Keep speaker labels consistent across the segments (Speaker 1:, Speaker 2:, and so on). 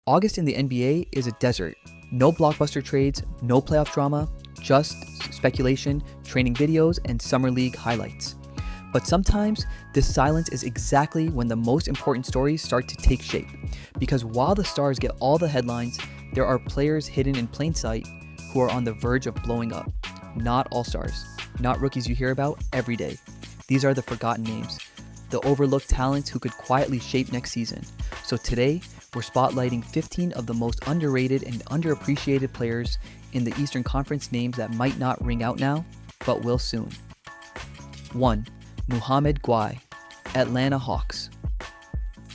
Speaker 1: August in the NBA is a desert. No blockbuster trades, no playoff drama, just speculation, training videos, and summer league highlights. But sometimes, this silence is exactly when the most important stories start to take shape. Because while the stars get all the headlines, there are players hidden in plain sight who are on the verge of blowing up. Not all-stars, not rookies you hear about every day. These are the forgotten names, the overlooked talents who could quietly shape next season. So today, we're spotlighting 15 of the most underrated and underappreciated players in the Eastern Conference, names that might not ring out now, but will soon. 1. Muhammad Guai, Atlanta Hawks.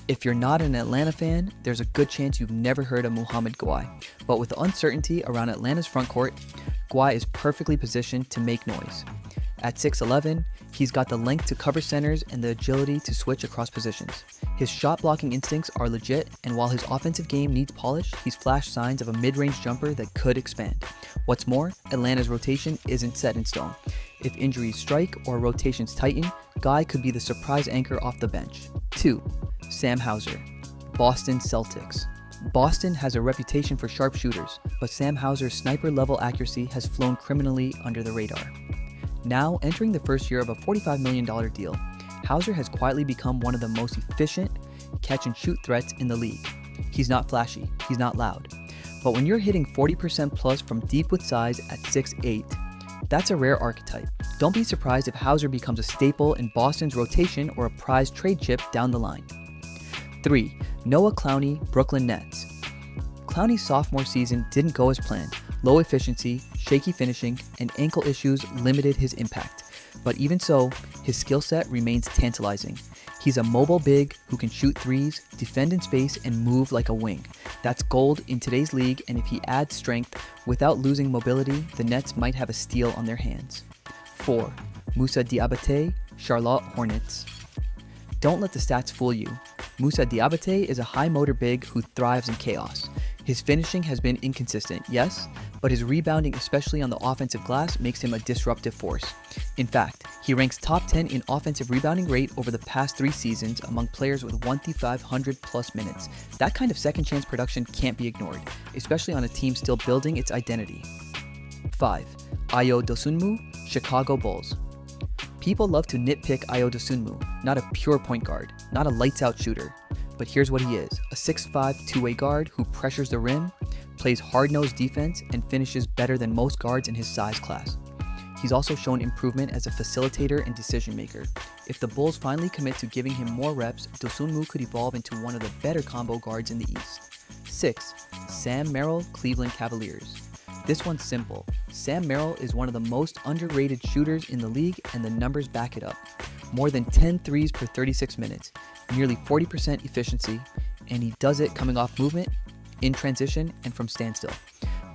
Speaker 1: If you're not an Atlanta fan, there's a good chance you've never heard of Muhammad Guai. But with the uncertainty around Atlanta's front court, Guai is perfectly positioned to make noise. At 6'11", he's got the length to cover centers and the agility to switch across positions. His shot blocking instincts are legit, and while his offensive game needs polish, he's flashed signs of a mid-range jumper that could expand. What's more, Atlanta's rotation isn't set in stone. If injuries strike or rotations tighten, Guy could be the surprise anchor off the bench. 2. Sam Hauser, Boston Celtics. Boston has a reputation for sharpshooters, but Sam Hauser's sniper-level accuracy has flown criminally under the radar. Now entering the first year of a $45 million deal, Hauser has quietly become one of the most efficient catch-and-shoot threats in the league. He's not flashy, he's not loud, but when you're hitting 40% plus from deep with size at 6'8", that's a rare archetype. Don't be surprised if Hauser becomes a staple in Boston's rotation or a prized trade chip down the line. 3. Noah Clowney, Brooklyn Nets. Clowney's sophomore season didn't go as planned. Low efficiency, shaky finishing, and ankle issues limited his impact. But even so, his skill set remains tantalizing. He's a mobile big who can shoot threes, defend in space, and move like a wing. That's gold in today's league, and if he adds strength without losing mobility, the Nets might have a steal on their hands. 4. Moussa Diabate, Charlotte Hornets. Don't let the stats fool you. Moussa Diabate is a high-motor big who thrives in chaos. His finishing has been inconsistent, yes, but his rebounding, especially on the offensive glass, makes him a disruptive force. In fact, he ranks top 10 in offensive rebounding rate over the past 3 seasons among players with 1,500 plus minutes. That kind of second-chance production can't be ignored, especially on a team still building its identity. 5. Ayo Dosunmu, Chicago Bulls. People love to nitpick Ayo Dosunmu, not a pure point guard, not a lights-out shooter. But here's what he is, a 6'5" two-way guard who pressures the rim, plays hard-nosed defense, and finishes better than most guards in his size class. He's also shown improvement as a facilitator and decision-maker. If the Bulls finally commit to giving him more reps, Dosunmu could evolve into one of the better combo guards in the East. 6. Sam Merrill, Cleveland Cavaliers. This one's simple. Sam Merrill is one of the most underrated shooters in the league, and the numbers back it up. More than 10 threes per 36 minutes, nearly 40% efficiency, and he does it coming off movement, in transition, and from standstill.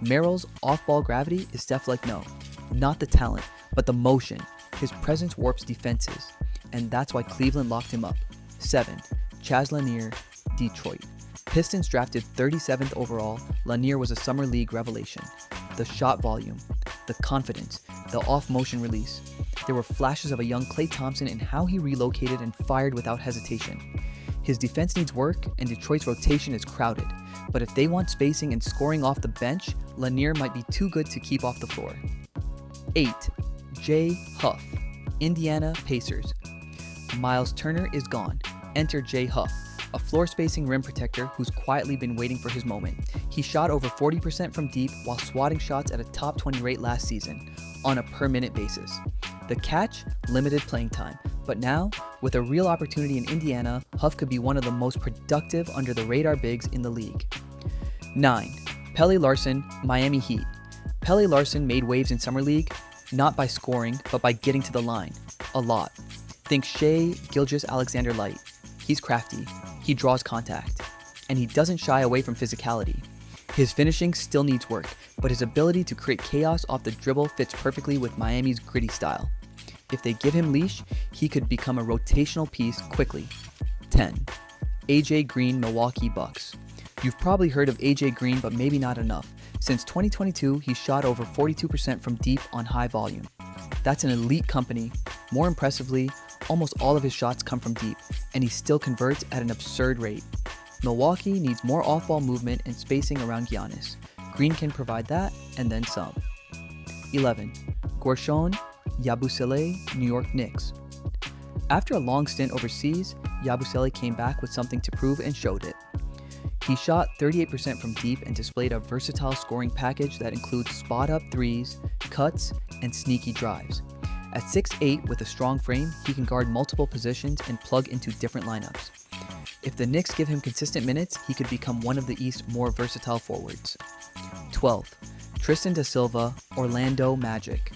Speaker 1: Merrill's off-ball gravity is Steph like no, not the talent, but the motion. His presence warps defenses, and that's why Cleveland locked him up. 7. Chaz Lanier, Detroit. Pistons drafted 37th overall, Lanier was a summer league revelation. The shot volume, the confidence, the off-motion release. There were flashes of a young Klay Thompson in how he relocated and fired without hesitation. His defense needs work, and Detroit's rotation is crowded. But if they want spacing and scoring off the bench, Lanier might be too good to keep off the floor. 8. Jay Huff, Indiana Pacers. Miles Turner is gone. Enter Jay Huff, a floor-spacing rim protector who's quietly been waiting for his moment. He shot over 40% from deep while swatting shots at a top 20 rate last season, on a per-minute basis. The catch? Limited playing time. But now, with a real opportunity in Indiana, Huff could be one of the most productive under-the-radar bigs in the league. 9. Pelle Larsson, Miami Heat. Pelle Larsson made waves in Summer League, not by scoring, but by getting to the line. A lot. Think Shea Gilgeous-Alexander-Light. He's crafty, he draws contact, and he doesn't shy away from physicality. His finishing still needs work, but his ability to create chaos off the dribble fits perfectly with Miami's gritty style. If they give him leash, he could become a rotational piece quickly. 10. AJ Green, Milwaukee Bucks. You've probably heard of AJ Green, but maybe not enough. Since 2022, he shot over 42% from deep on high volume. That's an elite company. More impressively, almost all of his shots come from deep, and he still converts at an absurd rate. Milwaukee needs more off-ball movement and spacing around Giannis. Green can provide that, and then some. 11. Guerschon Yabusele, New York Knicks. After a long stint overseas, Yabusele came back with something to prove and showed it. He shot 38% from deep and displayed a versatile scoring package that includes spot-up threes, cuts, and sneaky drives. At 6'8" with a strong frame, he can guard multiple positions and plug into different lineups. If the Knicks give him consistent minutes, he could become one of the East's more versatile forwards. 12. Tristan da Silva, Orlando Magic.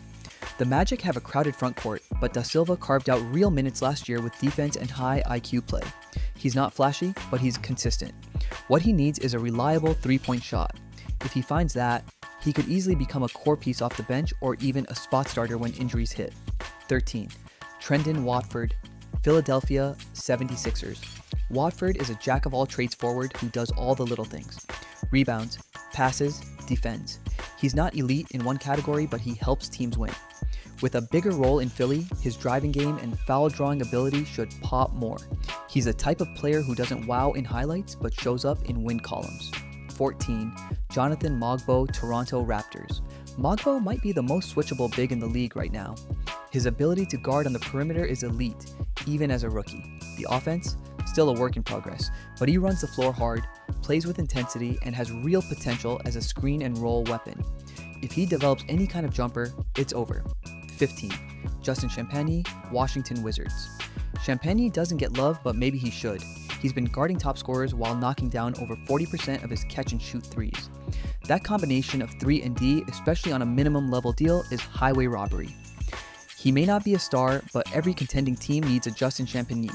Speaker 1: The Magic have a crowded front court, but da Silva carved out real minutes last year with defense and high IQ play. He's not flashy, but he's consistent. What he needs is a reliable three-point shot. If he finds that, he could easily become a core piece off the bench or even a spot starter when injuries hit. 13. Trendon Watford, Philadelphia 76ers. Watford is a jack-of-all-trades forward who does all the little things. Rebounds, passes, defends. He's not elite in one category, but he helps teams win. With a bigger role in Philly, his driving game and foul drawing ability should pop more. He's the type of player who doesn't wow in highlights, but shows up in win columns. 14. Jonathan Mogbo, Toronto Raptors. Mogbo might be the most switchable big in the league right now. His ability to guard on the perimeter is elite, even as a rookie. The offense? Still a work in progress, but he runs the floor hard, plays with intensity, and has real potential as a screen and roll weapon. If he develops any kind of jumper, it's over. 15. Justin Champagnie, Washington Wizards. Champagnie doesn't get love, but maybe he should. He's been guarding top scorers while knocking down over 40% of his catch-and-shoot threes. That combination of 3 and D, especially on a minimum level deal, is highway robbery. He may not be a star, but every contending team needs a Justin Champagnie.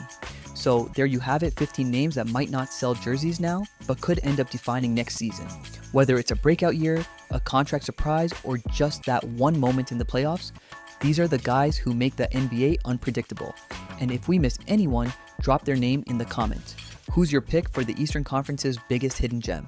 Speaker 1: So there you have it, 15 names that might not sell jerseys now, but could end up defining next season. Whether it's a breakout year, a contract surprise, or just that one moment in the playoffs, these are the guys who make the NBA unpredictable. And if we miss anyone, drop their name in the comments. Who's your pick for the Eastern Conference's biggest hidden gem?